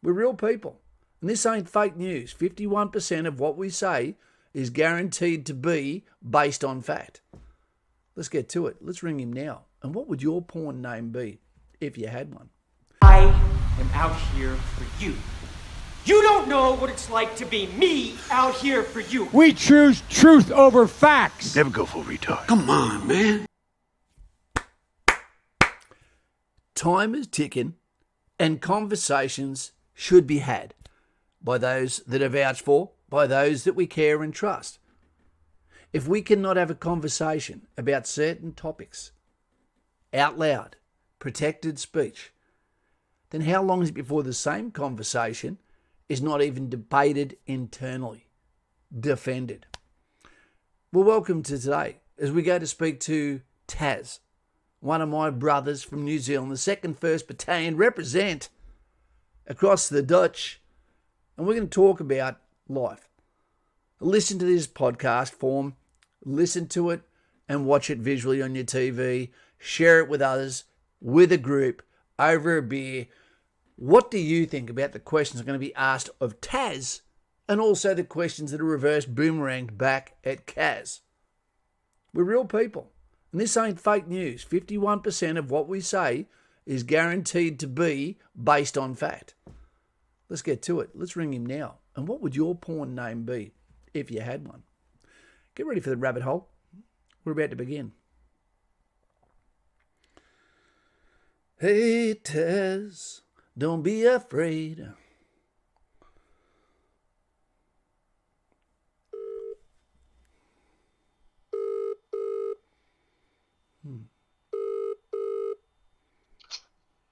We're real people. And this ain't fake news. 51% of what we say is guaranteed to be based on fact. Let's get to it. Let's ring him now. And what would your porn name be if you had one? I am out here for you. You don't know what it's like to be me out here for you. We choose truth over facts. Never go for retard. Come on, man. Time is ticking and conversations should be had by those that are vouched for, by those that we care and trust. If we cannot have a conversation about certain topics out loud, protected speech, then how long is it before the same conversation is not even debated internally, defended? Well, welcome to today as we go to speak to Taz, one of my brothers from New Zealand, the 2nd 1st Battalion, represent across the Dutch, and we're going to talk about life. Listen to this podcast form, listen to it and watch it visually on your TV, share it with others, with a group, over a beer. What do you think about the questions that are going to be asked of Taz and also the questions that are reverse boomeranged back at Cas? We're real people. And this ain't fake news. 51% of what we say is guaranteed to be based on fact. Let's get to it. Let's ring him now. And what would your porn name be if you had one? Get ready for the rabbit hole. We're about to begin. Hey, Taz, don't be afraid.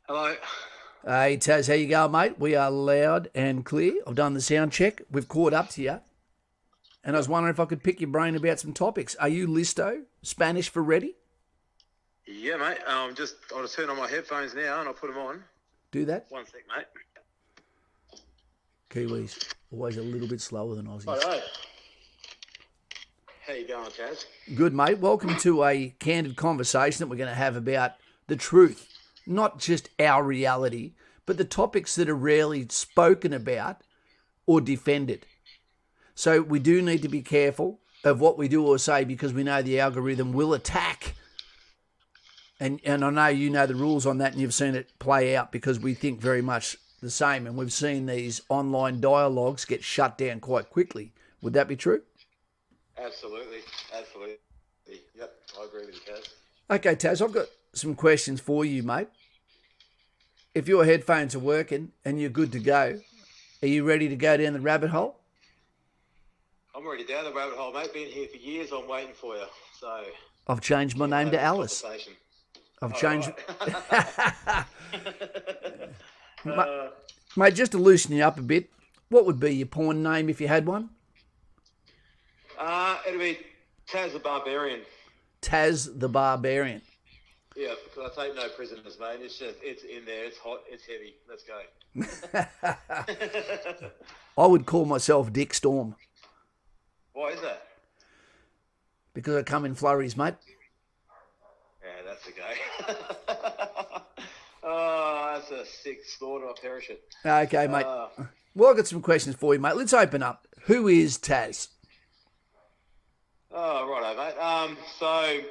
Hello. Hey, Taz, how you going, mate? We are loud and clear. I've done the sound check. We've caught up to you. And I was wondering if I could pick your brain about some topics. Are you listo? Spanish for ready? Yeah, mate. I'll just turn on my headphones now and I'll put them on. Do that. 1 sec, mate. Kiwis, always a little bit slower than Aussies. Hello. How you going, Taz? Good, mate. Welcome to a candid conversation that we're going to have about the truth. Not just our reality, but the topics that are rarely spoken about or defended. So we do need to be careful of what we do or say because we know the algorithm will attack. And I know you know the rules on that and you've seen it play out because we think very much the same. And we've seen these online dialogues get shut down quite quickly. Would that be true? Absolutely. Absolutely. Yep, I agree with you, Taz. Okay, Taz, I've got some questions for you, mate. If your headphones are working and you're good to go, are you ready to go down the rabbit hole? I'm already down the rabbit hole, mate. Been here for years. I'm waiting for you. So I've changed my name to Alice. I've changed. Right. Mate, just to loosen you up a bit, what would be your porn name if you had one? It'll be Taz the Barbarian. Taz the Barbarian. Yeah, because I take no prisoners, mate. It's in there. It's hot. It's heavy. Let's go. I would call myself Dick Storm. Why is that? Because I come in flurries, mate. Yeah, that's a go. Oh, that's a sick slaughter. I'll perish it. Okay, mate. Well, I've got some questions for you, mate. Let's open up. Who is Taz? Oh, righto, mate. So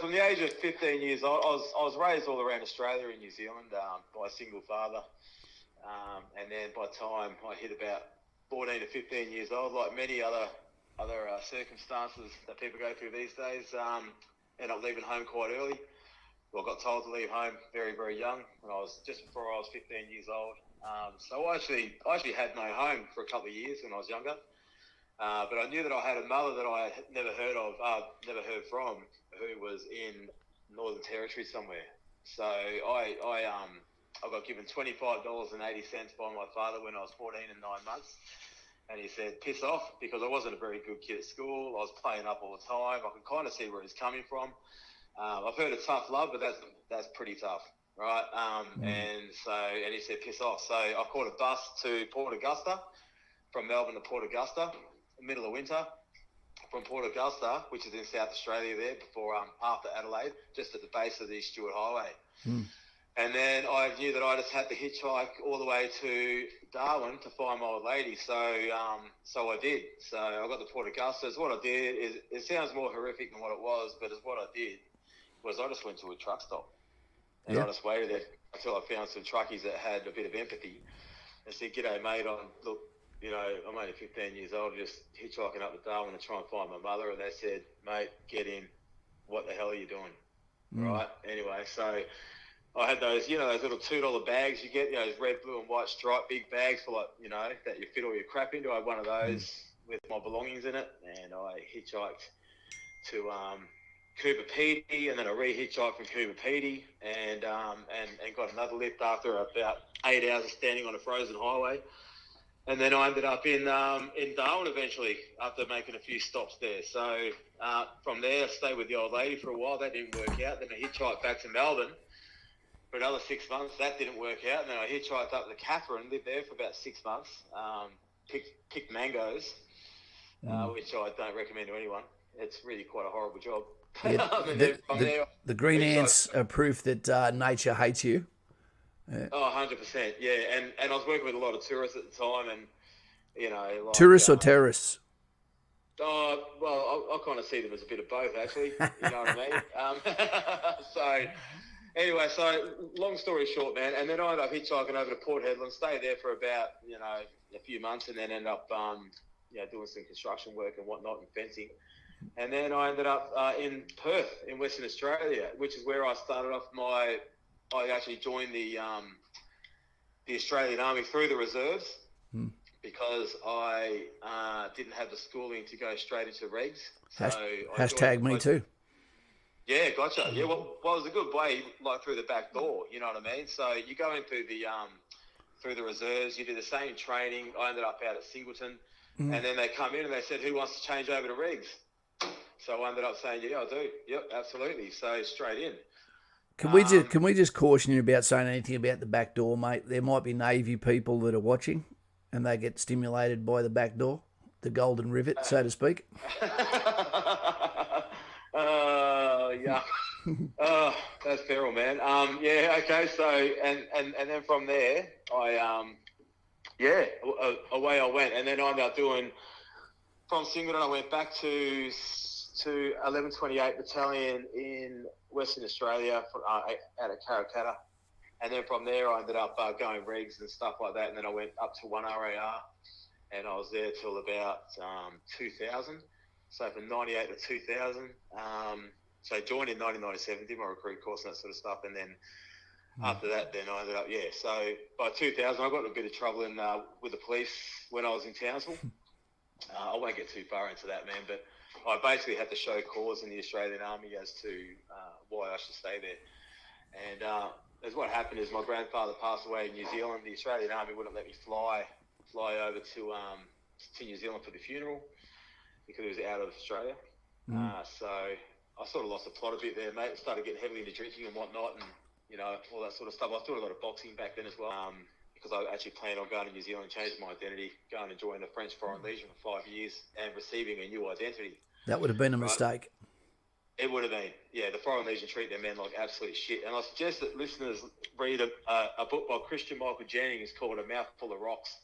from the age of 15 years old, I was raised all around Australia and New Zealand by a single father. And then by the time I hit about 14 to 15 years old, like many other circumstances that people go through these days, end up leaving home quite early. Well, I got told to leave home very, very young, and I was just before I was 15 years old. So I actually had no home for a couple of years when I was younger. But I knew that I had a mother that I had never heard from, who was in Northern Territory somewhere. So I got given $25.80 by my father when I was 14 and 9 months. And he said, piss off, because I wasn't a very good kid at school. I was playing up all the time. I could kind of see where he's coming from. I've heard of tough love, but that's pretty tough, right? And he said, piss off. So I caught a bus to Port Augusta, from Melbourne to Port Augusta, middle of winter. From Port Augusta, which is in South Australia there, after Adelaide, just at the base of the Stuart Highway. And then I knew that I just had to hitchhike all the way to Darwin to find my old lady. So I did. So I got to Port Augusta. So what I did is, it sounds more horrific than what it was, but what I did was I just went to a truck stop. And I just waited there until I found some truckies that had a bit of empathy. I said, "G'day, mate. Look, I'm only 15 years old, just hitchhiking up to Darwin to try and find my mother." And they said, "Mate, get in. What the hell are you doing?" Right? Anyway, so I had those, those little $2 bags you get, those red, blue, and white striped big bags for that you fit all your crap into. I had one of those with my belongings in it, and I hitchhiked to Cooper Pedy, and then I re-hitchhiked from Cooper Pedy, and got another lift after about 8 hours of standing on a frozen highway. And then I ended up in Darwin eventually after making a few stops there. So from there, I stayed with the old lady for a while. That didn't work out. Then I hitchhiked back to Melbourne for another 6 months. That didn't work out. And then I hitchhiked up to Catherine, lived there for about 6 months, picked mangoes, which I don't recommend to anyone. It's really quite a horrible job. Yeah, the green ants are proof that nature hates you. Yeah. Oh, 100%, yeah. And I was working with a lot of tourists at the time, and, tourists or terrorists? Oh, well, I kind of see them as a bit of both, actually. You know what I mean? So, anyway, long story short, man, and then I ended up hitchhiking over to Port Hedland, stayed there for about, a few months, and then ended up, doing some construction work and whatnot and fencing. And then I ended up in Perth in Western Australia, which is where I started off I actually joined the Australian Army through the reserves because I didn't have the schooling to go straight into regs. So hashtag me too. Yeah, gotcha. Yeah, well, it was a good way, like through the back door. You know what I mean? So you go in through the reserves. You do the same training. I ended up out at Singleton, and then they come in and they said, "Who wants to change over to regs?" So I ended up saying, "Yeah, I do. Yep, absolutely." So straight in. Can we just caution you about saying anything about the back door, mate? There might be Navy people that are watching, and they get stimulated by the back door, the golden rivet, so to speak. Yeah. That's feral, man. Yeah. Okay. So and then from there, away I went, and then I ended up doing from Singleton. I went back to 1128 Battalion in Western Australia out at Karrakatta, and then from there I ended up going regs and stuff like that, and then I went up to 1 RAR, and I was there till about 2000, so from 98 to 2000. So I joined in 1997, did my recruit course and that sort of stuff, and then after that, then I ended up, so by 2000 I got in a bit of trouble with the police when I was in Townsville. I won't get too far into that, man, but I basically had to show cause in the Australian Army as to why I should stay there. And as what happened is my grandfather passed away in New Zealand. The Australian Army wouldn't let me fly over to New Zealand for the funeral because it was out of Australia. So I sort of lost the plot a bit there, mate. Started getting heavily into drinking and whatnot, and all that sort of stuff. I was doing a lot of boxing back then as well. Because I actually planned on going to New Zealand, changing my identity, going and joining the French Foreign Legion for 5 years and receiving a new identity. That would have been a mistake. It would have been. Yeah, the Foreign Legion treat their men like absolute shit. And I suggest that listeners read a book by Christian Michael Jennings called A Mouthful of Rocks.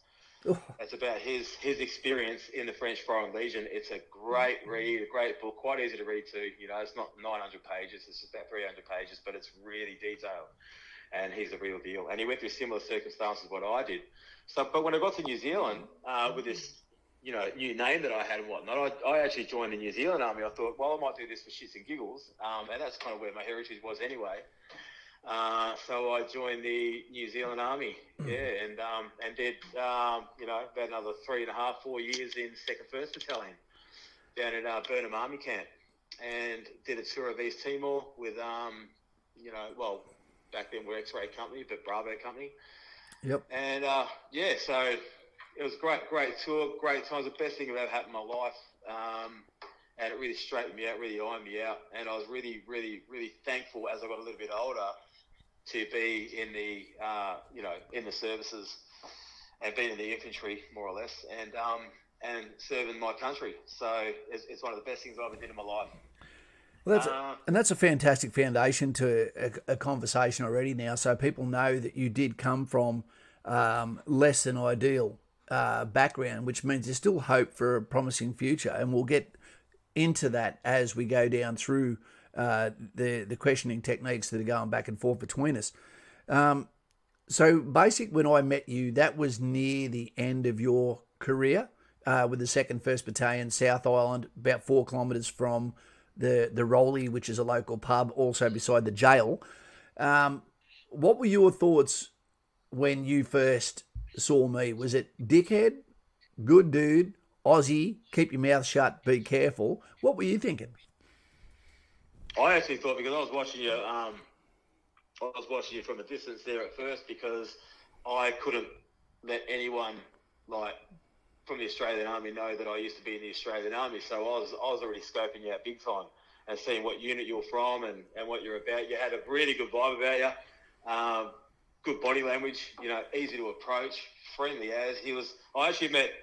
It's about his experience in the French Foreign Legion. It's a great read, a great book, quite easy to read too. It's not 900 pages, it's about 300 pages, but it's really detailed. And he's the real deal. And he went through similar circumstances what I did. So, but when I got to New Zealand with this, new name that I had and whatnot, I actually joined the New Zealand Army. I thought, well, I might do this for shits and giggles. And that's kind of where my heritage was anyway. So I joined the New Zealand Army, and did, about another 3.5-4 years in 2nd 1st Battalion down in Burnham Army Camp, and did a tour of East Timor with, back then we're X-Ray Company, but Bravo Company. Yep. And, so it was a great tour, great times, the best thing that ever happened in my life. And it really straightened me out, really ironed me out. And I was really, really, really thankful as I got a little bit older to be in the, in the services and being in the infantry, more or less, and serving my country. So it's one of the best things I've ever did in my life. Well, that's a fantastic foundation to a conversation already now, so people know that you did come from less than ideal background, which means there's still hope for a promising future, and we'll get into that as we go down through the questioning techniques that are going back and forth between us. So basically, when I met you, that was near the end of your career with the 2nd 1st Battalion, South Island, about 4 kilometres from the Rolly, which is a local pub, also beside the jail. What were your thoughts when you first saw me? Was it dickhead, good dude, Aussie, keep your mouth shut, be careful? What were you thinking? I actually thought, because I was watching you from a distance there at first, because I couldn't let anyone from the Australian Army know that I used to be in the Australian Army. So I was already scoping you out big time and seeing what unit you're from and what you're about. You had a really good vibe about you, good body language, easy to approach, friendly as. I actually met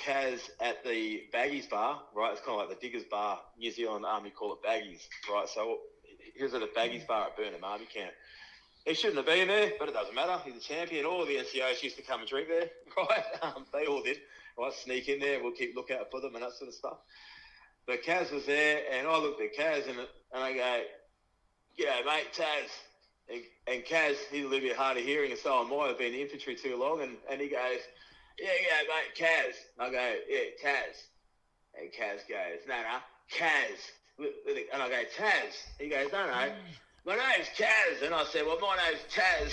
Cas at the Baggies bar, right? It's kind of like the Diggers bar. New Zealand Army call it Baggies, right? So he was at the Baggies bar at Burnham Army Camp. He shouldn't have been there, but it doesn't matter. He's a champion. All the NCOs used to come and drink there, right? They all did, right? Sneak in there. We'll keep lookout for them and that sort of stuff. But Cas was there, and I looked at Cas and I go, "G'day, mate, Taz." And Cas, he's a little bit hard of hearing, and so am I. I've been in the infantry too long. And he goes, "Yeah, mate, Cas." I go, "Yeah, Taz." And Cas goes, "No, Cas." And I go, "Taz." He goes, "No, my name's Cas." And I said, "Well, my name's Taz."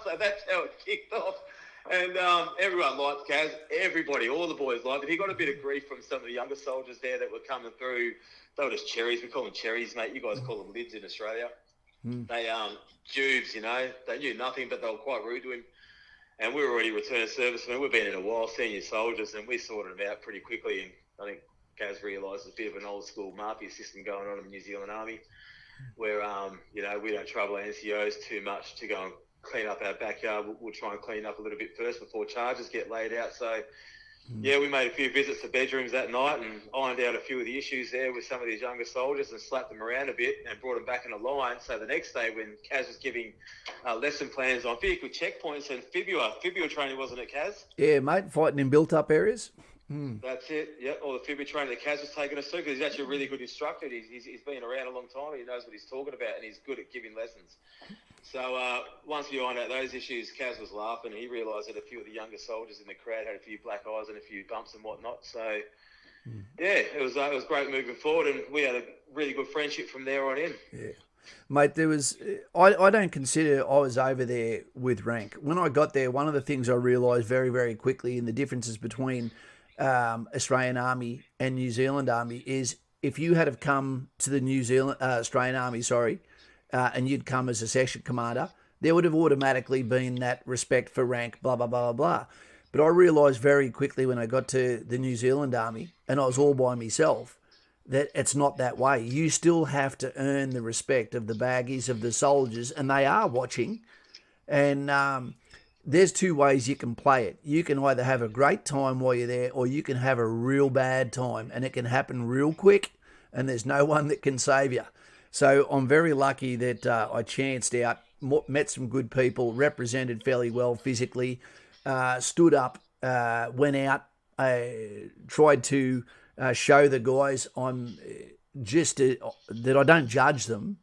So that's how it kicked off. And everyone liked Cas. Everybody, all the boys liked him. He got a bit of grief from some of the younger soldiers there that were coming through. They were just cherries. We call them cherries, mate. You guys call them lids in Australia. They, Jubes, they knew nothing, but they were quite rude to him. And we were already returned servicemen. We've been in a while, senior soldiers, and we sorted them out pretty quickly. And I think Cas realised there's a bit of an old school mafia system going on in the New Zealand Army, where we don't trouble our NCOs too much to go and clean up our backyard. We'll try and clean up a little bit first before charges get laid out. So yeah, we made a few visits to bedrooms that night and ironed out a few of the issues there with some of these younger soldiers and slapped them around a bit and brought them back in a line. So the next day, when Cas was giving lesson plans on vehicle checkpoints and fibula training, wasn't it, Cas? Yeah, mate, fighting in built-up areas. That's it. Yeah, all the fibula training that Cas was taking us through, because he's actually a really good instructor. He's been around a long time. He knows what he's talking about, and he's good at giving lessons. So once we ironed out those issues, Cas was laughing. He realised that a few of the younger soldiers in the crowd had a few black eyes and a few bumps and whatnot. So yeah, it was great moving forward, and we had a really good friendship from there on in. Yeah. Mate, there was... I don't consider I was over there with rank. When I got there, one of the things I realised very, very quickly in the differences between Australian Army and New Zealand Army is if you had have come to the Australian Army, and you'd come as a section commander, there would have automatically been that respect for rank, blah, blah, blah, blah, blah. But I realised very quickly when I got to the New Zealand Army, and I was all by myself, that it's not that way. You still have to earn the respect of the baggies, of the soldiers, and they are watching. And there's two ways you can play it. You can either have a great time while you're there, or you can have a real bad time, and it can happen real quick, and there's no one that can save you. So I'm very lucky that I chanced out, met some good people, represented fairly well physically, stood up, went out, tried to show the guys I'm just that I don't judge them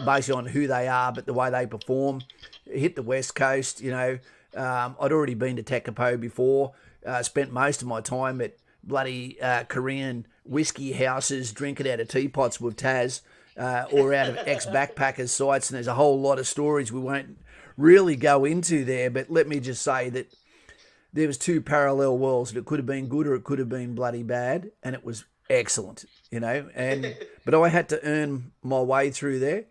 based on who they are, but the way they perform. Hit the West Coast, I'd already been to Tekapo before, spent most of my time at bloody Korean whiskey houses, drinking out of teapots with Taz, or out of ex-backpackers' sites, and there's a whole lot of stories we won't really go into there, but let me just say that there was two parallel worlds. It could have been good or it could have been bloody bad, and it was excellent, but I had to earn my way through there,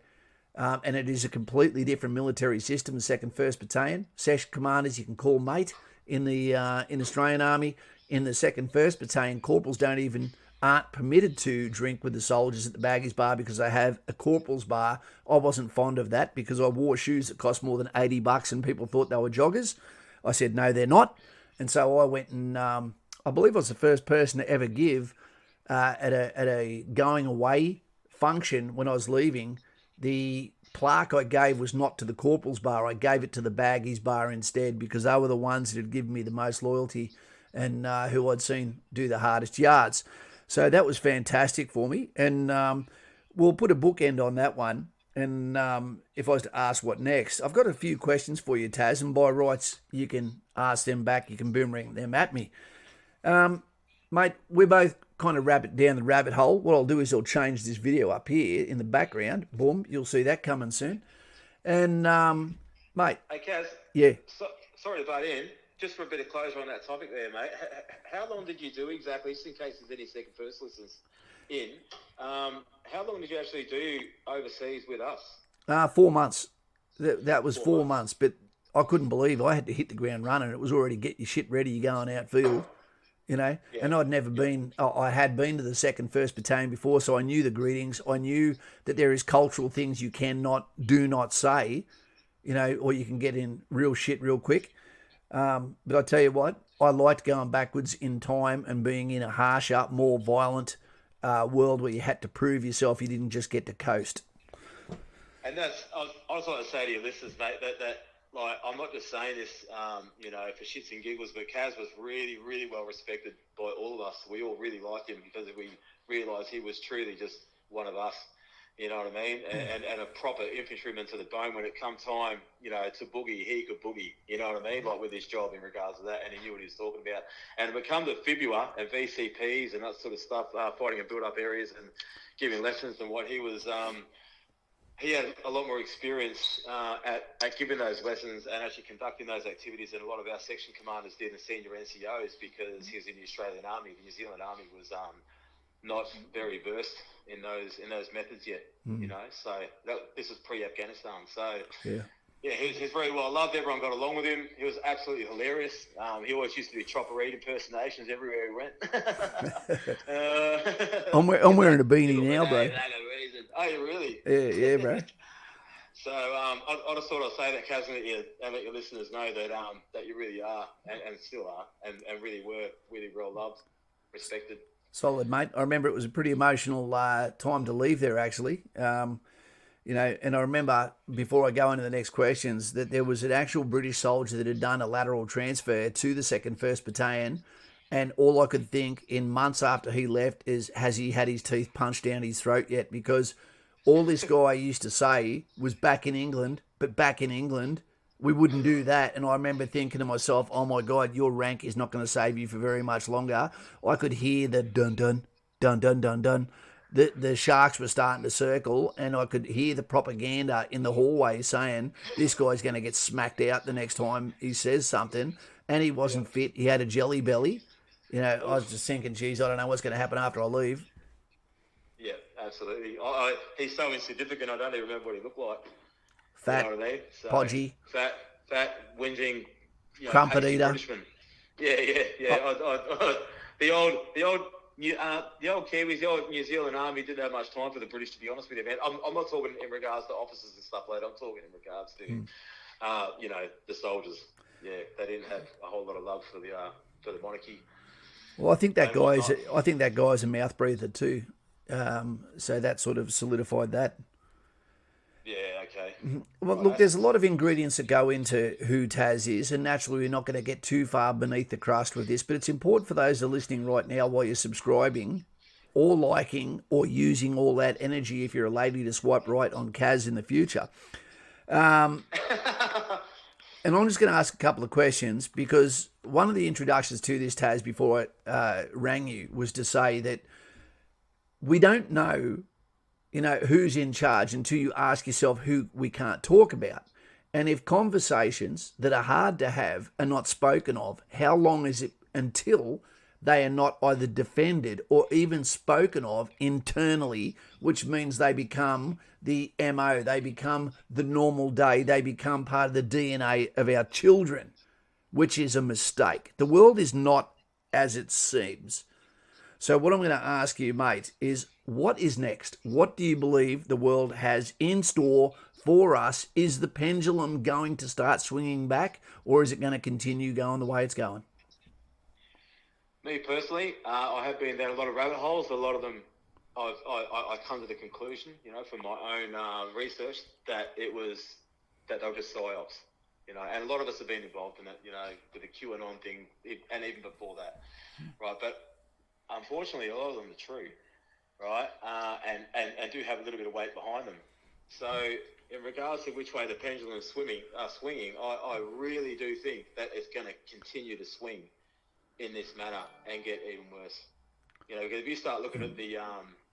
and it is a completely different military system, the 2nd 1st Battalion. Section commanders you can call mate in the Australian Army. In the 2nd 1st Battalion, corporals aren't permitted to drink with the soldiers at the baggies bar because they have a corporal's bar. I wasn't fond of that because I wore shoes that cost more than $80 and people thought they were joggers. I said, no, they're not. And so I went and I believe I was the first person to ever give at a going away function when I was leaving, the plaque I gave was not to the corporal's bar. I gave it to the baggies bar instead, because they were the ones that had given me the most loyalty and who I'd seen do the hardest yards. So that was fantastic for me. And we'll put a bookend on that one. And if I was to ask what next, I've got a few questions for you, Taz, and by rights, you can ask them back. You can boomerang them at me. Mate, we're both kind of down the rabbit hole. What I'll do is I'll change this video up here in the background. Boom, you'll see that coming soon. And, mate. Hey, Cas. Yeah. Sorry to butt in. Just for a bit of closure on that topic there, mate. How long did you do exactly, just in case there's any second first listeners in, how long did you actually do overseas with us? 4 months. That was 4 months, but I couldn't believe I had to hit the ground running. It was already get your shit ready, you're going outfield, you know. Yeah. And I'd never been, I had been to the 2nd 1st Battalion before, so I knew the greetings. I knew that there is cultural things you do not say, you know, or you can get in real shit real quick. But I tell you what, I liked going backwards in time and being in a harsher, more violent world where you had to prove yourself. You didn't just get to coast. And that's, I was like to say to your listeners, mate, that like, I'm not just saying this, you know, for shits and giggles, but Cas was really, really well respected by all of us. We all really liked him because we realised he was truly just one of us. You know what I mean? And a proper infantryman to the bone. When it come time, you know, to boogie, he could boogie. You know what I mean? Like with his job in regards to that, and he knew what he was talking about. And when it come to Fibua and VCPs and that sort of stuff, fighting in build-up areas and giving lessons and what he was, he had a lot more experience at giving those lessons and actually conducting those activities than a lot of our section commanders did and senior NCOs, because he was in the Australian Army. The New Zealand Army was not very versed in those methods yet, you know. So this was pre-Afghanistan. So yeah, he's very well loved. Everyone got along with him. He was absolutely hilarious. He always used to do Chopper Reed impersonations everywhere he went. I'm wearing a beanie now, bro. Oh, you really? Yeah, bro. So I just thought I'd say that, Cas, and let your listeners know that you really are and still are and really were really well loved, respected. Solid, mate. I remember it was a pretty emotional time to leave there, actually. You know, and I remember, before I go into the next questions, that there was an actual British soldier that had done a lateral transfer to the 2nd 1st Battalion, and all I could think in months after he left is, has he had his teeth punched down his throat yet? Because all this guy used to say was back in England, but back in England, we wouldn't do that. And I remember thinking to myself, oh my God, your rank is not going to save you for very much longer. I could hear the dun dun, dun dun dun dun. The sharks were starting to circle, and I could hear the propaganda in the hallway saying, this guy's going to get smacked out the next time he says something. And he wasn't fit. He had a jelly belly. You know, I was just thinking, geez, I don't know what's going to happen after I leave. Yeah, absolutely. He's so insignificant, I don't even remember what he looked like. Fat, you know what I mean? So, podgy, fat, whinging, crumpet eater. Irishman. Yeah. The old Kiwis, the old New Zealand Army didn't have much time for the British, to be honest with you, man. I'm not talking in regards to officers and stuff like that. I'm talking in regards to, you know, the soldiers. Yeah, they didn't have a whole lot of love for the monarchy. Well, I think that guy's a mouth breather too. So that sort of solidified that. Yeah, okay. Well, look, there's a lot of ingredients that go into who Taz is, and naturally we're not going to get too far beneath the crust with this, but it's important for those that are listening right now, while you're subscribing or liking or using all that energy, if you're a lady, to swipe right on Cas in the future. And I'm just going to ask a couple of questions, because one of the introductions to this, Taz, before I rang you, was to say that we don't know, you know, who's in charge until you ask yourself who we can't talk about. And if conversations that are hard to have are not spoken of, how long is it until they are not either defended or even spoken of internally, which means they become the MO, they become the normal day, they become part of the DNA of our children, which is a mistake. The world is not as it seems. So what I'm going to ask you, mate, is what is next? What do you believe the world has in store for us? Is the pendulum going to start swinging back, or is it going to continue going the way it's going? Me personally, I have been down a lot of rabbit holes. A lot of them I come to the conclusion, from my own research, that they were just psyops, and a lot of us have been involved in it, with the QAnon thing, and even before that, right? But unfortunately, a lot of them are true, right? And do have a little bit of weight behind them. So, in regards to which way the pendulum is swinging, I really do think that it's going to continue to swing in this manner and get even worse. Because if you start looking at the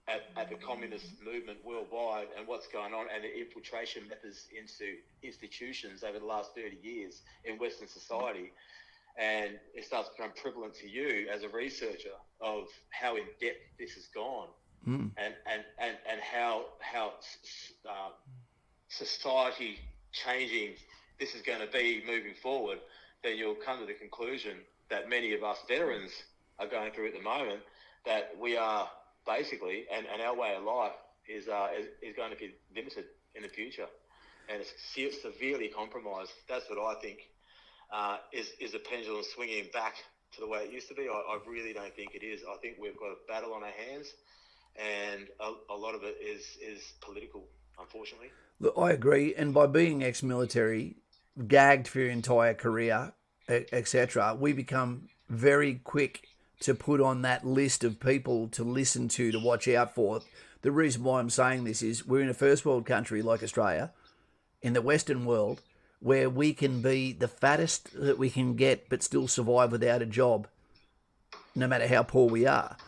at the communist movement worldwide and what's going on, and the infiltration methods into institutions over the last 30 years in Western society, and it starts to become prevalent to you as a researcher of how in depth this has gone, and how society changing this is going to be moving forward, then you'll come to the conclusion that many of us veterans are going through at the moment, that we are basically, and our way of life is going to be limited in the future, and it's severely compromised. That's what I think is the pendulum swinging back to the way it used to be. I really don't think it is. I think we've got a battle on our hands, and a lot of it is political, unfortunately. Look, I agree. And by being ex-military, gagged for your entire career, etc., we become very quick to put on that list of people to listen to watch out for. The reason why I'm saying this is we're in a first world country like Australia, in the Western world, where we can be the fattest that we can get but still survive without a job, no matter how poor we are.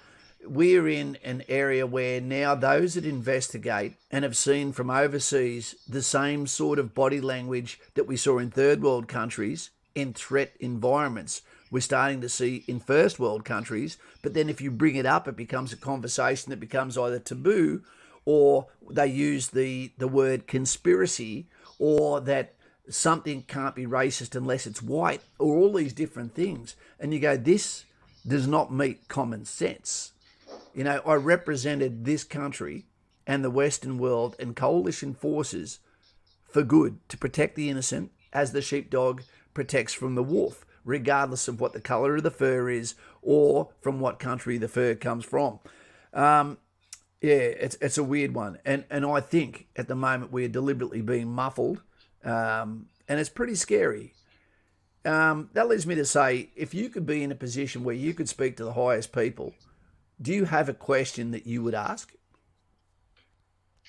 We're in an area where now those that investigate and have seen from overseas the same sort of body language that we saw in third world countries in threat environments, we're starting to see in first world countries. But then if you bring it up, it becomes a conversation that becomes either taboo, or they use the word conspiracy, or that something can't be racist unless it's white, or all these different things. And you go, this does not meet common sense. I represented this country and the Western world and coalition forces for good, to protect the innocent as the sheepdog protects from the wolf, regardless of what the colour of the fur is or from what country the fur comes from. It's a weird one. And I think at the moment we're deliberately being muffled, and it's pretty scary. That leads me to say, if you could be in a position where you could speak to the highest people, do you have a question that you would ask?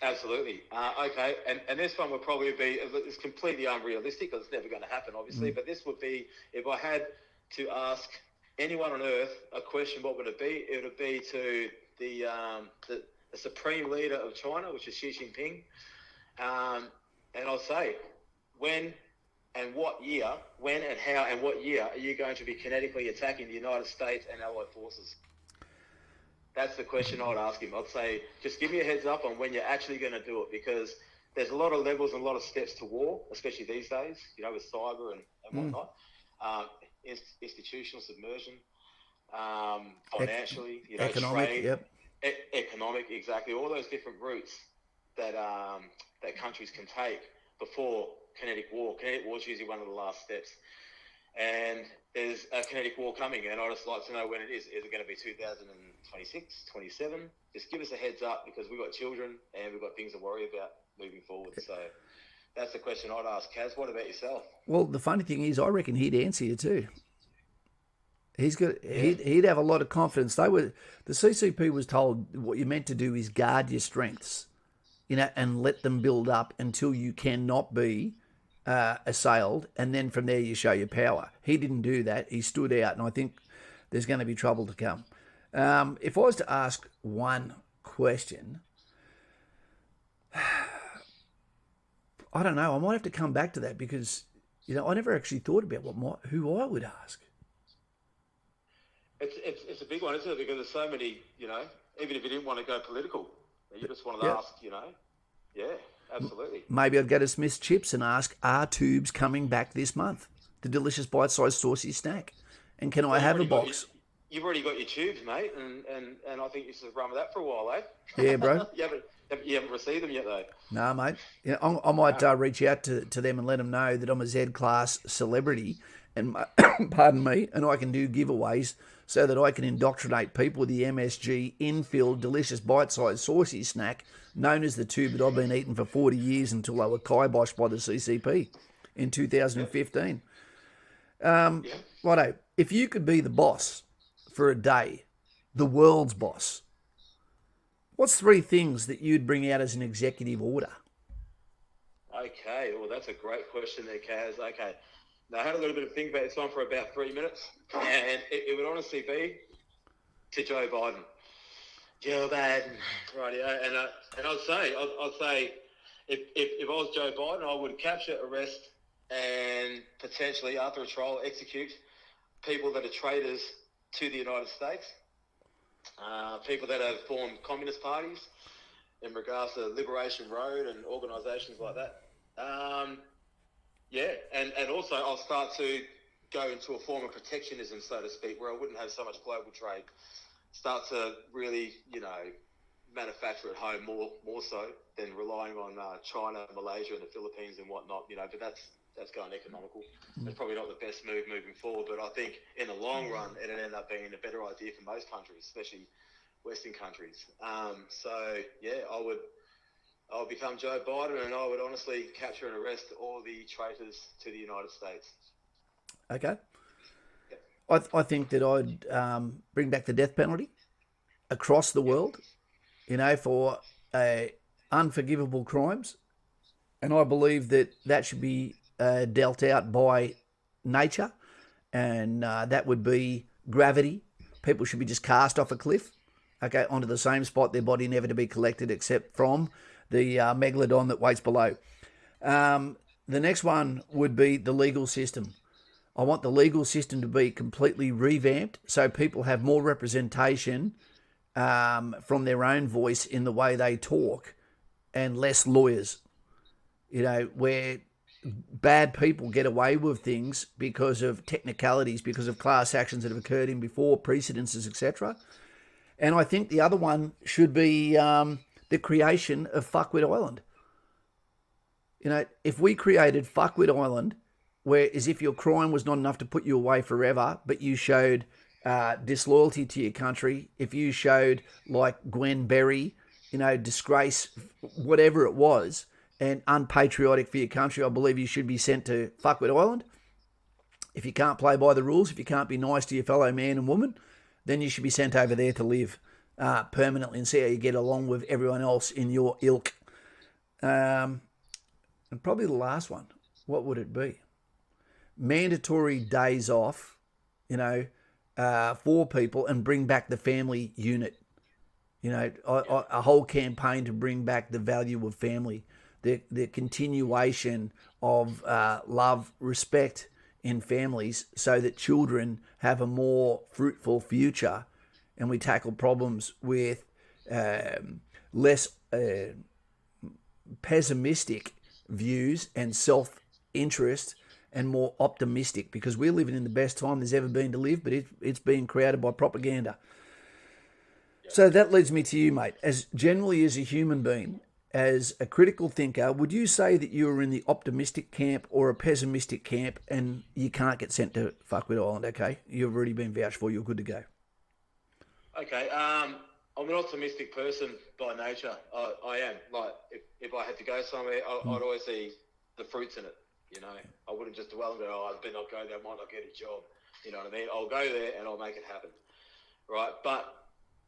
Absolutely. Okay, and this one would probably be, it's completely unrealistic because it's never going to happen, obviously, but this would be, if I had to ask anyone on earth a question, what would it be? It would be to the supreme leader of China, which is Xi Jinping, and I'll say, when and how and what year are you going to be kinetically attacking the United States and Allied forces? That's the question I'd ask him. I'd say, just give me a heads up on when you're actually going to do it, because there's a lot of levels and a lot of steps to war, especially these days, with cyber and whatnot, institutional submersion, financially, economic, trade, economic, exactly, all those different routes that that countries can take before kinetic war. Kinetic war is usually one of the last steps. And there's a kinetic war coming, and I'd just like to know when it is. Is it going to be 2026, 27? Just give us a heads up, because we've got children and we've got things to worry about moving forward. So that's the question I'd ask. Kaz, what about yourself? Well, the funny thing is, I reckon he'd answer you too. He'd have a lot of confidence. The CCP was told what you're meant to do is guard your strengths, and let them build up until you cannot be assailed, and then from there you show your power. He didn't do that. He stood out, and I think there's going to be trouble to come. If I was to ask one question, I don't know. I might have to come back to that, because I never actually thought about who I would ask. It's a big one, isn't it? Because there's so many. Even if you didn't want to go political, you just wanted to ask. Yeah. Absolutely. Maybe I'd go to Smith's Chips and ask, are tubes coming back this month? The delicious bite-sized saucy snack. And can I have a box? You've already got your tubes, mate, and I think you should run with that for a while, eh? Yeah, bro. you You haven't received them yet, though. No, mate. Yeah, I might reach out to them and let them know that I'm a Z-class celebrity, and pardon me, and I can do giveaways so that I can indoctrinate people with the MSG infilled delicious bite-sized saucy snack known as the tube that I've been eating for 40 years until they were kiboshed by the CCP in 2015. Righto, if you could be the boss for a day, the world's boss, what's 3 things that you'd bring out as an executive order? Okay, well, that's a great question there, Kaz. Okay. Now, I had a little bit of think about this one for about 3 minutes, and it would honestly be to Joe Biden. Joe Biden, right? And I'd say, if I was Joe Biden, I would capture, arrest, and potentially, after a trial, execute people that are traitors to the United States, people that have formed communist parties in regards to Liberation Road and organisations like that. And also I'll start to go into a form of protectionism, so to speak, where I wouldn't have so much global trade. Start to really, manufacture at home more so than relying on China, Malaysia, and the Philippines and whatnot. But that's going economical. It's probably not the best move moving forward, but I think in the long run it'd end up being a better idea for most countries, especially Western countries. I would become Joe Biden, and I would honestly capture and arrest all the traitors to the United States. Okay. I think that I'd bring back the death penalty across the world, for unforgivable crimes. And I believe that should be dealt out by nature, and that would be gravity. People should be just cast off a cliff, onto the same spot, their body never to be collected except from the megalodon that waits below. The next one would be the legal system. I want the legal system to be completely revamped so people have more representation from their own voice in the way they talk, and less lawyers. Where bad people get away with things because of technicalities, because of class actions that have occurred in before, precedences, etc. And I think the other one should be the creation of Fuckwit Island. If we created Fuckwit Island, where as if your crime was not enough to put you away forever, but you showed disloyalty to your country, if you showed, like Gwen Berry, disgrace, whatever it was, and unpatriotic for your country, I believe you should be sent to Fuckwit Island. If you can't play by the rules, if you can't be nice to your fellow man and woman, then you should be sent over there to live permanently and see how you get along with everyone else in your ilk. And probably the last one, what would it be? Mandatory days off, for people, and bring back the family unit. A whole campaign to bring back the value of family, the continuation of love, respect in families, so that children have a more fruitful future, and we tackle problems with less pessimistic views and self-interest, and more optimistic, because we're living in the best time there's ever been to live, but it's being created by propaganda. So that leads me to you, mate. As generally as a human being, as a critical thinker, would you say that you are in the optimistic camp or a pessimistic camp, and you can't get sent to Fuckwit Island? Okay, you've already been vouched for. You're good to go. Okay, I'm an optimistic person by nature. I am. Like, if I had to go somewhere, I'd always see the fruits in it. I wouldn't just dwell and go, I better not go there, I might not get a job. You know what I mean? I'll go there and I'll make it happen. Right? But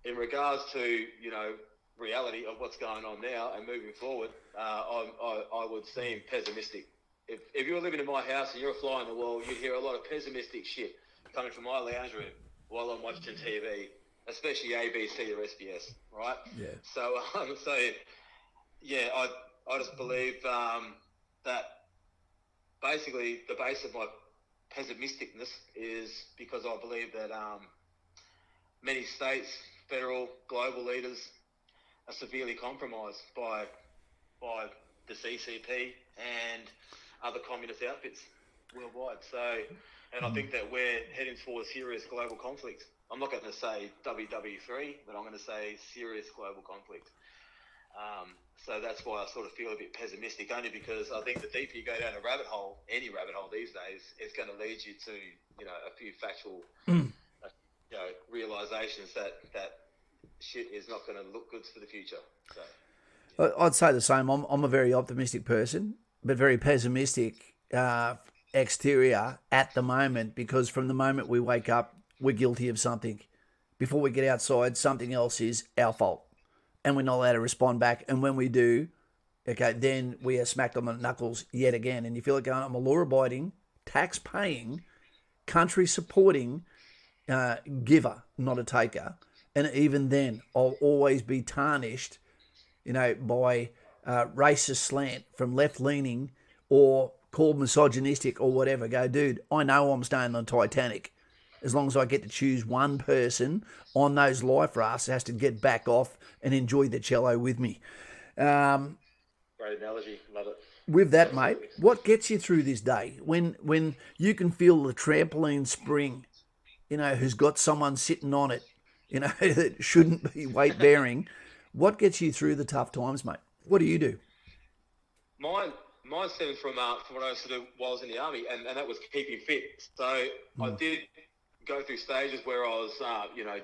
in regards to, reality of what's going on now and moving forward, I would seem pessimistic. If you're living in my house and you're a fly on the wall, you'd hear a lot of pessimistic shit coming from my lounge room while I'm watching TV, especially ABC or SBS, right? Yeah. So, I just believe that basically the base of my pessimisticness is because I believe that many states, federal, global leaders are severely compromised by the CCP and other communist outfits worldwide. So, and I think that we're heading towards serious global conflict. I'm not going to say WW3, but I'm going to say serious global conflict. So that's why I sort of feel a bit pessimistic, only because I think the deeper you go down a rabbit hole, any rabbit hole these days, it's going to lead you to, a few factual, realizations that shit is not going to look good for the future. So I'd say the same. I'm a very optimistic person, but very pessimistic exterior at the moment, because from the moment we wake up, we're guilty of something. Before we get outside, something else is our fault, and we're not allowed to respond back. And when we do, okay, then we are smacked on the knuckles yet again. And you feel like going, I'm a law-abiding, tax-paying, country-supporting giver, not a taker. And even then, I'll always be tarnished, by racist slant from left-leaning or called misogynistic or whatever. Go, dude, I know I'm staying on Titanic. As long as I get to choose one person on those life rafts that has to get back off and enjoy the cello with me. Great analogy. Love it. With that, mate, what gets you through this day? When you can feel the trampoline spring, who's got someone sitting on it, that shouldn't be weight bearing. What gets you through the tough times, mate? What do you do? Mine stems from what I used to do while I was in the army, and that was keeping fit. So I did go through stages where I was,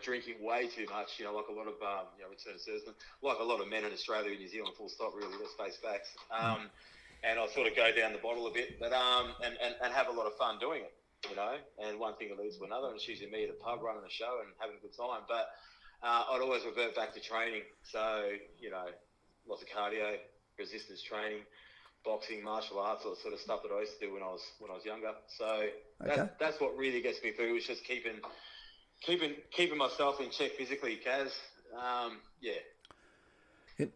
drinking way too much, like a lot of, return servicemen, like a lot of men in Australia and New Zealand, full stop, really, let's face facts. And I sort of go down the bottle a bit, but and have a lot of fun doing it, and one thing leads to another, and it's usually me at a pub running a show and having a good time. But I'd always revert back to training. So, lots of cardio, resistance training, boxing, martial arts, all the sort of stuff that I used to do when I was younger. So that's what really gets me through, is just keeping myself in check physically, Cas.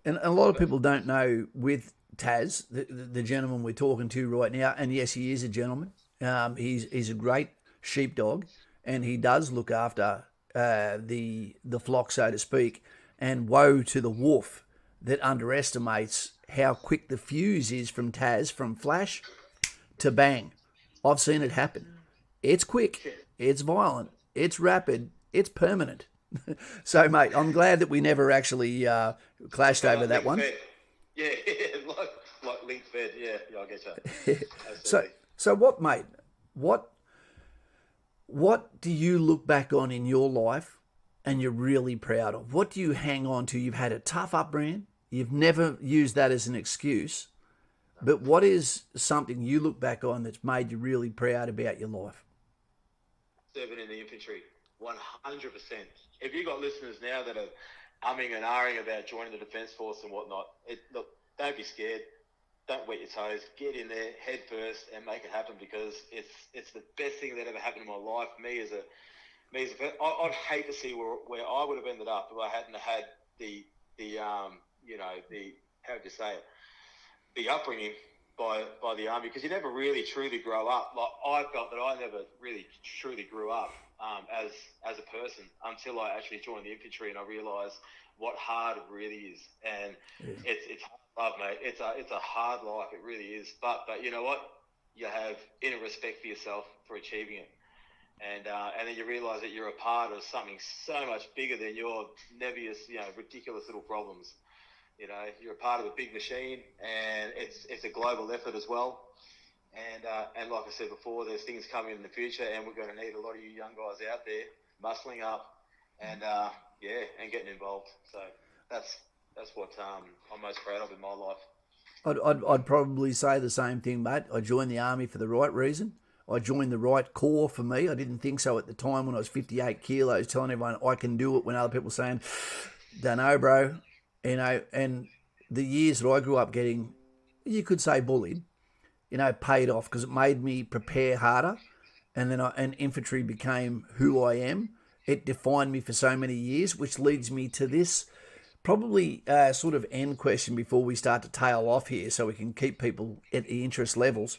And a lot of people don't know, with Taz, the gentleman we're talking to right now, and yes, he is a gentleman. He's a great sheepdog, and he does look after the flock, so to speak. And woe to the wolf that underestimates how quick the fuse is from Taz, from flash to bang. I've seen it happen. It's quick, it's violent, it's rapid, it's permanent. So, mate, I'm glad that we never actually clashed over that one. Fed. Yeah, like link fed. Yeah, I get you. So what, mate? What do you look back on in your life and you're really proud of? What do you hang on to? You've had a tough upbringing. You've never used that as an excuse. But what is something you look back on that's made you really proud about your life? Serving in the infantry, 100%. If you've got listeners now that are umming and ahhing about joining the Defence Force and whatnot, look, don't be scared. Don't wet your toes. Get in there head first and make it happen, because it's the best thing that ever happened in my life. I'd hate to see where I would have ended up if I hadn't had the how would you say it, the upbringing by the army, because you never really truly grow up. Like, I felt that I never really truly grew up as a person until I actually joined the infantry, and I realised what hard it really is. And it's hard, mate. It's a hard life. It really is. But you know what? You have inner respect for yourself for achieving it. And then you realise that you're a part of something so much bigger than your nebulous, ridiculous little problems. You're a part of a big machine, and it's a global effort as well. And like I said before, there's things coming in the future, and we're going to need a lot of you young guys out there muscling up and getting involved. So that's what I'm most proud of in my life. I'd probably say the same thing, mate. I joined the army for the right reason. I joined the right corps for me. I didn't think so at the time when I was 58 kilos, telling everyone I can do it, when other people were saying, don't know, bro. And the years that I grew up getting, you could say bullied, paid off, because it made me prepare harder. And then infantry became who I am. It defined me for so many years, which leads me to this probably sort of end question before we start to tail off here, so we can keep people at the interest levels.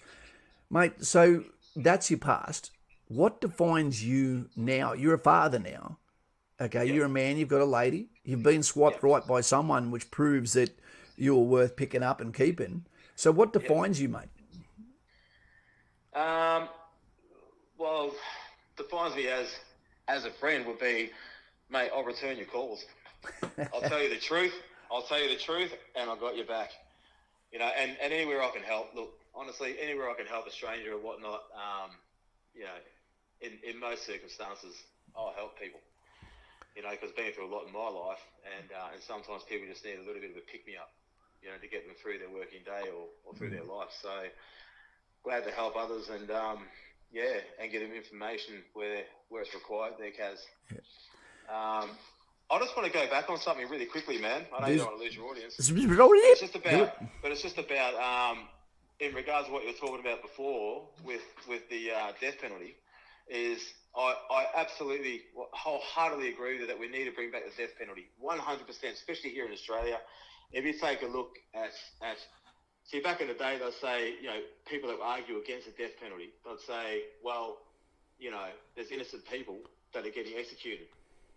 Mate, so that's your past. What defines you now? You're a father now. Okay, You're a man, you've got a lady. You've been swiped right by someone, which proves that you're worth picking up and keeping. So what defines you, mate? Well, defines me as a friend would be, mate, I'll return your calls. I'll tell you the truth. I'll tell you the truth, and I got your back. You know, and anywhere I can help. Look, honestly, anywhere I can help a stranger or whatnot. You know, in most circumstances, I'll help people. You know, because been through a lot in my life, and sometimes people just need a little bit of a pick me up. You know, to get them through their working day or through their life. So glad to help others and and get them information where it's required there, Kaz. Yeah. I just want to go back on something really quickly, man. I know you don't want to lose your audience. It's just about in regards to what you were talking about before with the death penalty, is I absolutely wholeheartedly agree that we need to bring back the death penalty, 100%, especially here in Australia. If you take a look at see, back in the day, they'll say, you know, people that argue against the death penalty, they'll say, well, you know, there's innocent people that are getting executed.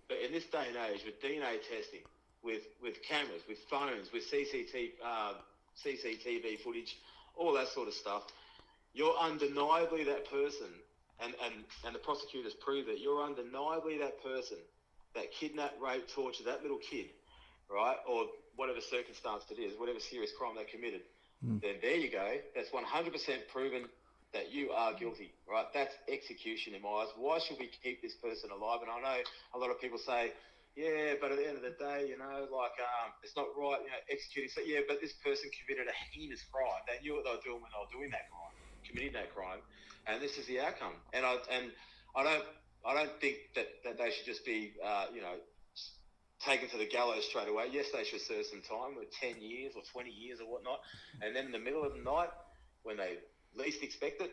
But in this day and age, with DNA testing, with cameras, with phones, with CCTV footage, all that sort of stuff, you're undeniably that person, and the prosecutors prove that you're undeniably that person that kidnapped, raped, tortured that little kid, right? Or whatever circumstance it is, whatever serious crime they committed. Then there you go. That's 100% proven that you are guilty, right? That's execution in my eyes. Why should we keep this person alive? And I know a lot of people say, yeah, but at the end of the day, you know, like, it's not right, you know, executing. So, yeah, but this person committed a heinous crime. They knew what they were doing when they were doing that crime, committing that crime, and this is the outcome. And I don't think that they should just be, you know, taken to the gallows straight away. Yes, they should serve some time, with 10 years or 20 years or whatnot. And then in the middle of the night, when they least expect it,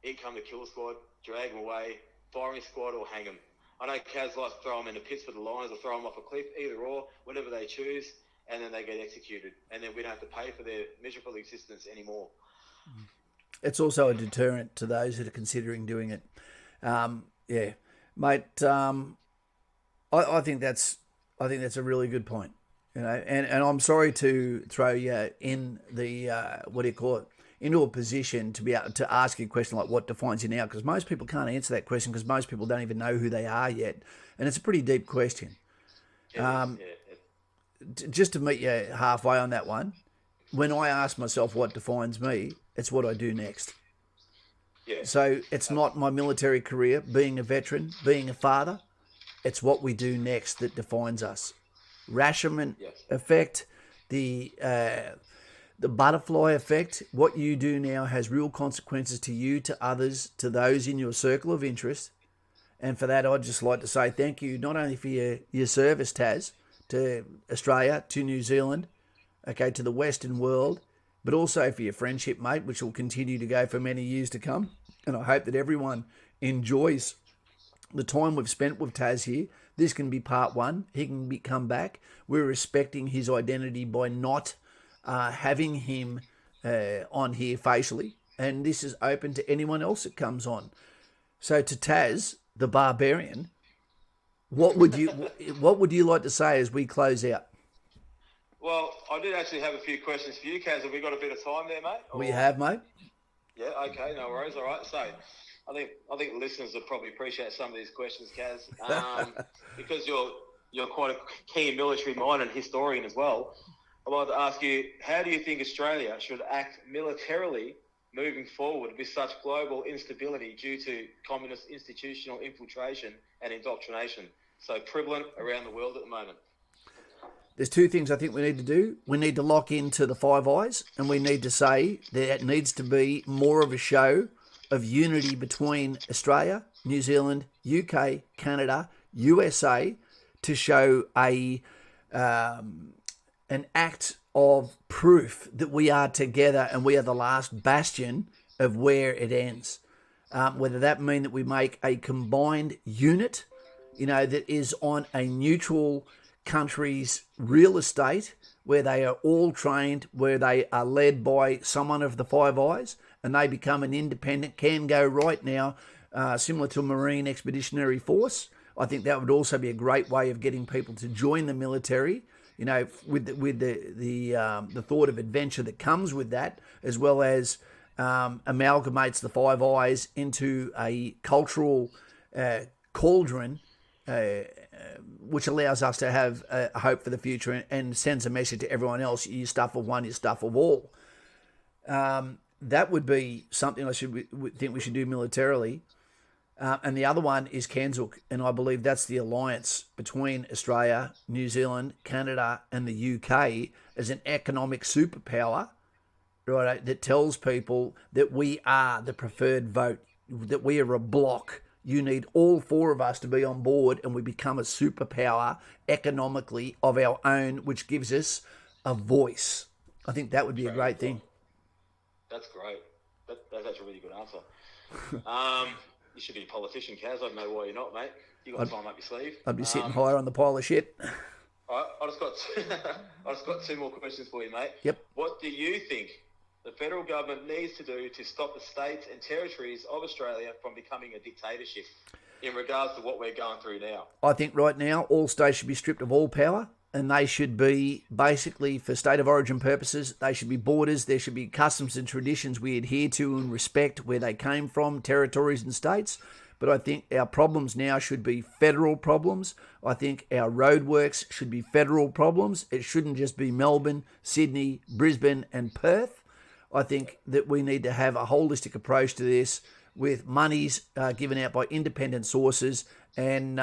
in come the kill squad, drag them away, firing squad, or hang them. I know Kaz likes to throw them in the pits for the Lions or throw them off a cliff, either or, whenever they choose, and then they get executed. And then we don't have to pay for their miserable existence anymore. It's also a deterrent to those that are considering doing it. Yeah, mate, I think that's a really good point. You know, and I'm sorry to throw you in the into a position to be able to ask you a question like what defines you now, because most people can't answer that question because most people don't even know who they are yet, and it's a pretty deep question. Just to meet you halfway on that one, when I ask myself what defines me, it's what I do next. Yeah. So it's not my military career, being a veteran, being a father. It's what we do next that defines us. Rationment effect, the butterfly effect. What you do now has real consequences to you, to others, to those in your circle of interest. And for that, I'd just like to say thank you, not only for your service, Taz, to Australia, to New Zealand, okay, to the Western world, but also for your friendship, mate, which will continue to go for many years to come. And I hope that everyone enjoys the time we've spent with Taz here. This can be part one. He can come back. We're respecting his identity by not having him on here facially. And this is open to anyone else that comes on. So to Taz, the barbarian, what would you like to say as we close out? Well, I did actually have a few questions for you, Kaz. Have we got a bit of time there, mate? We have, mate. Yeah, okay, no worries. All right. So I think listeners will probably appreciate some of these questions, Kaz, because you're quite a keen military mind and historian as well. I'd like to ask you, how do you think Australia should act militarily moving forward with such global instability due to communist institutional infiltration and indoctrination so prevalent around the world at the moment? There's two things I think we need to do. We need to lock into the Five Eyes, and we need to say there needs to be more of a show of unity between Australia, New Zealand, UK, Canada, USA, to show an act of proof that we are together and we are the last bastion of where it ends. Whether that mean that we make a combined unit, you know, that is on a neutral country's real estate, where they are all trained, where they are led by someone of the Five Eyes, and they become an independent, can go right now, similar to a Marine Expeditionary Force. I think that would also be a great way of getting people to join the military, you know, with the thought of adventure that comes with that, as well as amalgamates the Five Eyes into a cultural cauldron which allows us to have a hope for the future and sends a message to everyone else: you stuff of one, you stuff of all. That would be something think we should do militarily. And the other one is CANZUK, and I believe that's the alliance between Australia, New Zealand, Canada, and the UK as an economic superpower, right? That tells people that we are the preferred vote, that we are a bloc. You need all four of us to be on board, and we become a superpower economically of our own, which gives us a voice. I think that would be a great thing. That's great. That's actually a really good answer. You should be a politician, Kaz. I don't know why you're not, mate. You got time up your sleeve. I'd be sitting higher on the pile of shit. All right, I just got two more questions for you, mate. Yep. What do you think the federal government needs to do to stop the states and territories of Australia from becoming a dictatorship in regards to what we're going through now? I think right now all states should be stripped of all power, and they should be basically, for state of origin purposes, they should be borders. There should be customs and traditions we adhere to and respect where they came from, territories and states. But I think our problems now should be federal problems. I think our roadworks should be federal problems. It shouldn't just be Melbourne, Sydney, Brisbane and Perth. I think that we need to have a holistic approach to this with monies given out by independent sources, and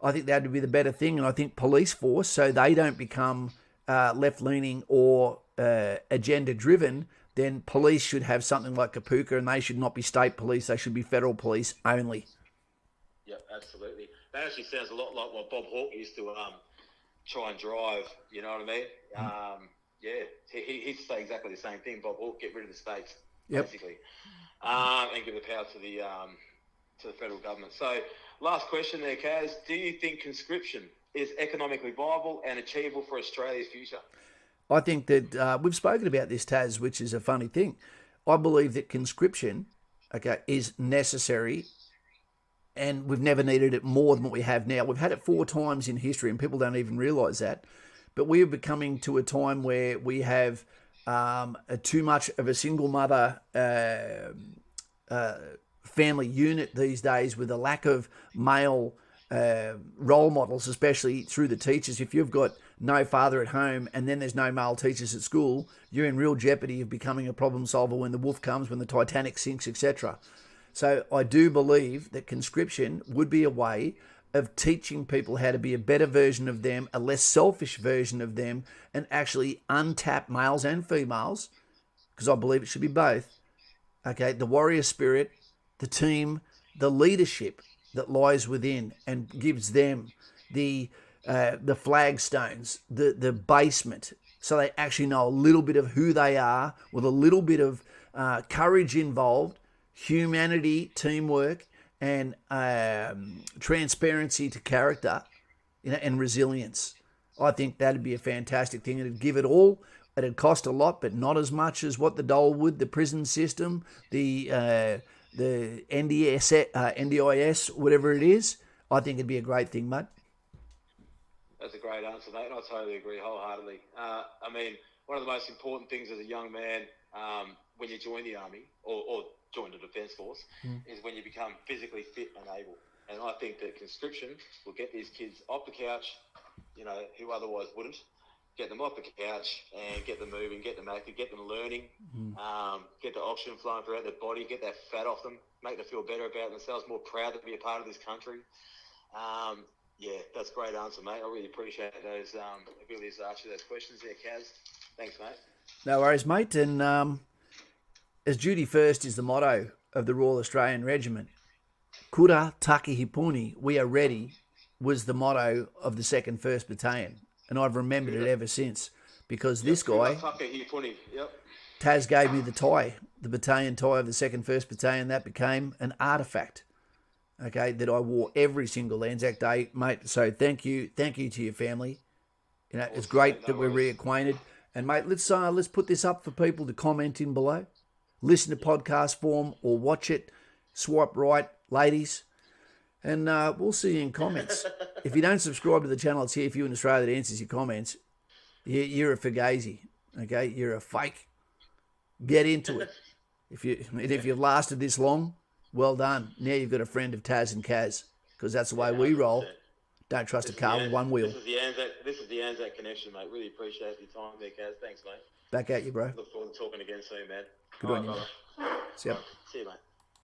I think that would be the better thing. And I think police force, so they don't become left-leaning or agenda-driven, then police should have something like Kapuka, and they should not be state police. They should be federal police only. Yeah, absolutely. That actually sounds a lot like what Bob Hawke used to try and drive, you know what I mean? Yeah, he'd say exactly the same thing. Bob Hawke, get rid of the states, basically, and give the power to the federal government. So, last question there, Kaz. Do you think conscription is economically viable and achievable for Australia's future? I think that we've spoken about this, Taz, which is a funny thing. I believe that conscription, is necessary, and we've never needed it more than what we have now. We've had it 4 times in history, and people don't even realise that. But we are becoming to a time where we have too much of a single mother family unit these days, with a lack of male role models, especially through the teachers. If you've got no father at home and then there's no male teachers at school, you're in real jeopardy of becoming a problem solver when the wolf comes, when the Titanic sinks, etc. So I do believe that conscription would be a way of teaching people how to be a better version of them, a less selfish version of them, and actually untap males and females, because I believe it should be both. Okay, the warrior spirit, the team, the leadership that lies within, and gives them the flagstones, the basement, so they actually know a little bit of who they are, with a little bit of courage involved, humanity, teamwork, and transparency to character, and resilience. I think that'd be a fantastic thing. It'd give it all. It'd cost a lot, but not as much as what the dole would. The prison system, the NDIS, whatever it is. I think it'd be a great thing, mate. That's a great answer, mate, and I totally agree wholeheartedly. I mean, one of the most important things as a young man when you join the army or join the Defence Force is when you become physically fit and able. And I think that conscription will get these kids off the couch, who otherwise wouldn't. Get them off the couch and get them moving, get them active, get them learning, get the oxygen flowing throughout their body, get that fat off them, make them feel better about themselves, more proud to be a part of this country. Yeah, that's a great answer, mate. I really appreciate those abilities to answer those questions there, Kaz. Thanks, mate. No worries, mate. And as duty first is the motto of the Royal Australian Regiment, Kura Taki Hipuni, we are ready, was the motto of the 2nd 1st Battalion. And I've remembered it ever since, because this guy, Taz, gave me the tie, the battalion tie of the 2nd 1st Battalion. That became an artefact, that I wore every single ANZAC day, mate. So thank you to your family. It's great that we're reacquainted. And mate, let's put this up for people to comment in below, listen to podcast form or watch it. Swipe right, ladies. And we'll see you in comments. If you don't subscribe to the channel, it's here for you in Australia that answers your comments. You're a fugazi, okay? You're a fake. Get into it. If you've lasted this long, well done. Now you've got a friend of Taz and Cas, because that's the way we roll. Don't trust a car with one wheel. This is the ANZAC connection, mate. Really appreciate your time there, Cas. Thanks, mate. Back at you, bro. Look forward to talking again soon, man. Good All on you. brother. See ya. See you, mate.